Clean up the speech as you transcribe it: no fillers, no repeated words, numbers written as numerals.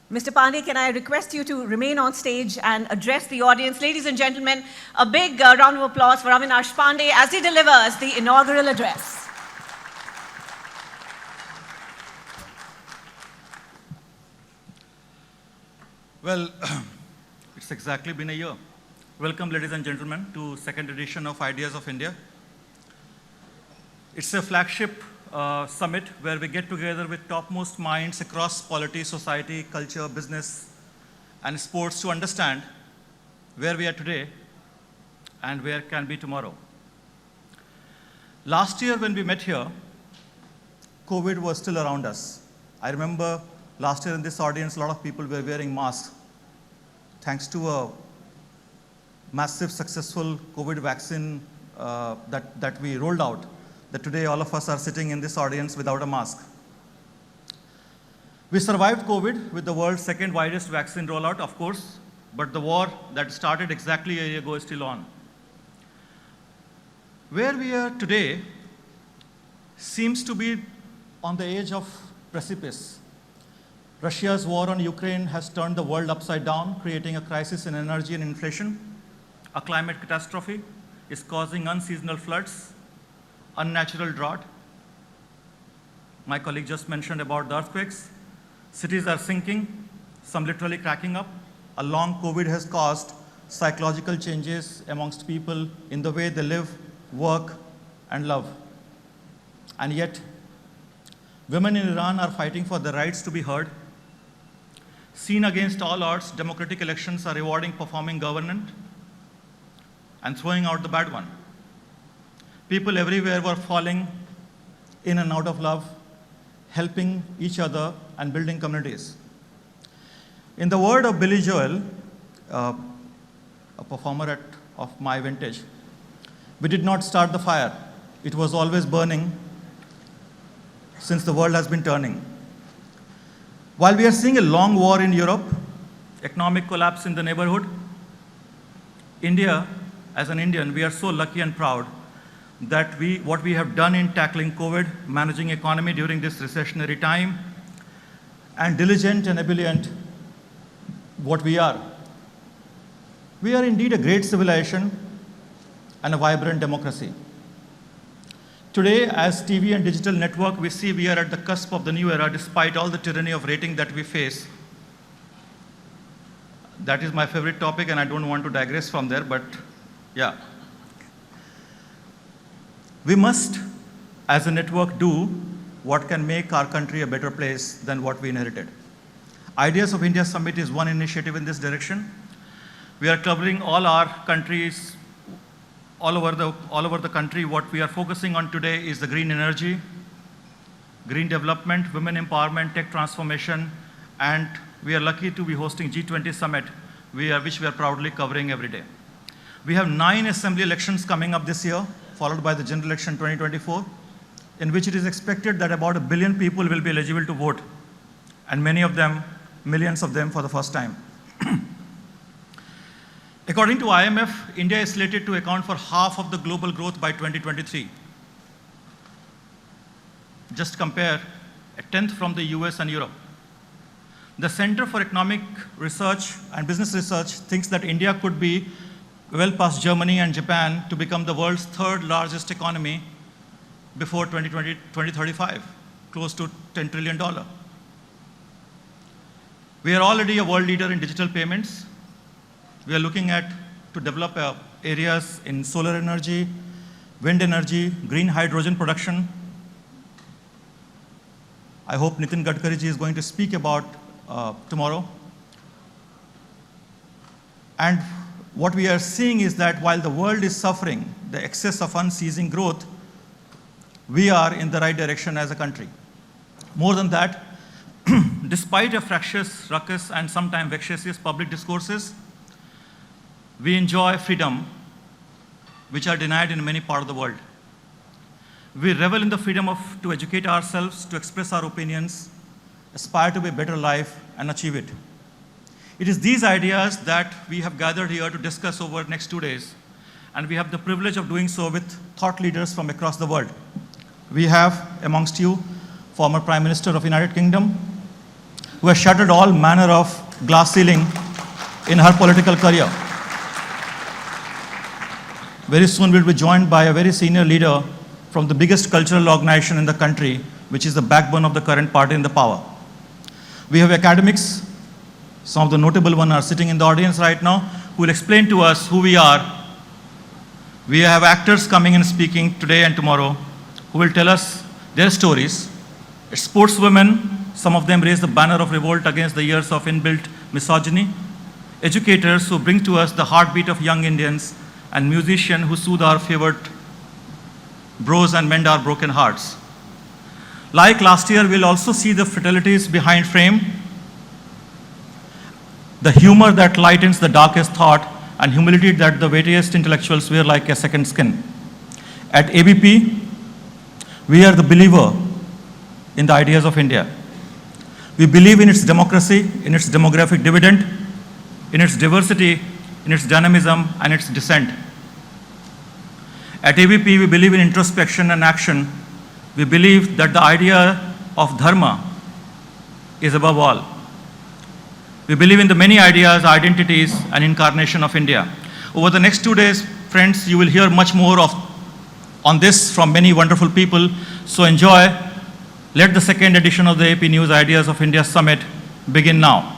Mr. Pandey, can I request you to remain on stage and address the audience? Ladies and gentlemen, a big round of applause for Avinash Pandey as he delivers the inaugural address. Well, it's exactly been a year. Welcome, ladies and gentlemen, to second edition of Ideas of India. It's a flagship summit where we get together with topmost minds across polity, society, culture, business, and sports to understand where we are today and where can be tomorrow. Last year when we met here, COVID was still around us. I remember last year in this audience, a lot of people were wearing masks. Thanks to a massive, successful COVID vaccine that we rolled out, that today all of us are sitting in this audience without a mask. We survived COVID with the world's second widest vaccine rollout, of course, but the war that started exactly a year ago is still on. Where we are today seems to be on the edge of precipice. Russia's war on Ukraine has turned the world upside down, creating a crisis in energy and inflation. A climate catastrophe is causing unseasonal floods, unnatural drought. My colleague just mentioned about the earthquakes. Cities are sinking, some literally cracking up. A long COVID has caused psychological changes amongst people in the way they live, work, and love. And yet, women in Iran are fighting for their rights to be heard. Seen against all odds, democratic elections are rewarding performing government and throwing out the bad one. People everywhere were falling in and out of love, helping each other and building communities. In the word of Billy Joel, a performer of my vintage, we did not start the fire. It was always burning since the world has been turning. While we are seeing a long war in Europe, economic collapse in the neighborhood, India, as an Indian, we are so lucky and proud that what we have done in tackling COVID, managing economy during this recessionary time, and diligent and ebullient what we are. We are indeed a great civilization and a vibrant democracy. Today, as TV and digital network, we see we are at the cusp of the new era despite all the tyranny of rating that we face. That is my favorite topic and I don't want to digress from there, but yeah. We must, as a network, do what can make our country a better place than what we inherited. Ideas of India Summit is one initiative in this direction. We are covering all our countries, all over the country. What we are focusing on today is the green energy, green development, women empowerment, tech transformation, and we are lucky to be hosting G20 Summit, which we are proudly covering every day. We have 9 assembly elections coming up this year, followed by the general election 2024, in which it is expected that about 1 billion people will be eligible to vote, and many of them, millions of them for the first time. According to IMF, India is slated to account for half of the global growth by 2023. Just compare a tenth from the US and Europe. The Center for Economic Research and Business Research thinks that India could be well past Germany and Japan to become the world's third largest economy before 2035, close to $10 trillion. We are already a world leader in digital payments. We are looking to develop areas in solar energy, wind energy, green hydrogen production. I hope Nitin Gadkari ji is going to speak about tomorrow. And what we are seeing is that while the world is suffering the excess of unceasing growth, we are in the right direction as a country. More than that, despite a fractious, ruckus, and sometimes vexatious public discourses, we enjoy freedom, which are denied in many parts of the world. We revel in the freedom to educate ourselves, to express our opinions, aspire to a better life, and achieve it. It is these ideas that we have gathered here to discuss over the next 2 days, and we have the privilege of doing so with thought leaders from across the world. We have amongst you former Prime Minister of United Kingdom, who who has shattered all manner of glass ceiling in her political career. Very soon we'll be joined by a very senior leader from the biggest cultural organization in the country, which is the backbone of the current party in the power. We have academics, some of the notable ones are sitting in the audience right now, who will explain to us who we are. We have actors coming and speaking today and tomorrow, who will tell us their stories. Sportswomen, some of them raise the banner of revolt against the years of inbuilt misogyny. Educators who bring to us the heartbeat of young Indians, and musicians who soothe our favored bros and mend our broken hearts. Like last year, we'll also see the fatalities behind frame, the humor that lightens the darkest thought, and humility that the weightiest intellectuals wear like a second skin. At ABP, we are the believer in the ideas of India. We believe in its democracy, in its demographic dividend, in its diversity, in its dynamism, and its dissent. At ABP, we believe in introspection and action. We believe that the idea of dharma is above all. We believe in the many ideas, identities, and incarnation of India. Over the next 2 days, friends, you will hear much more on this from many wonderful people. So enjoy. Let the second edition of the AP News Ideas of India Summit begin now.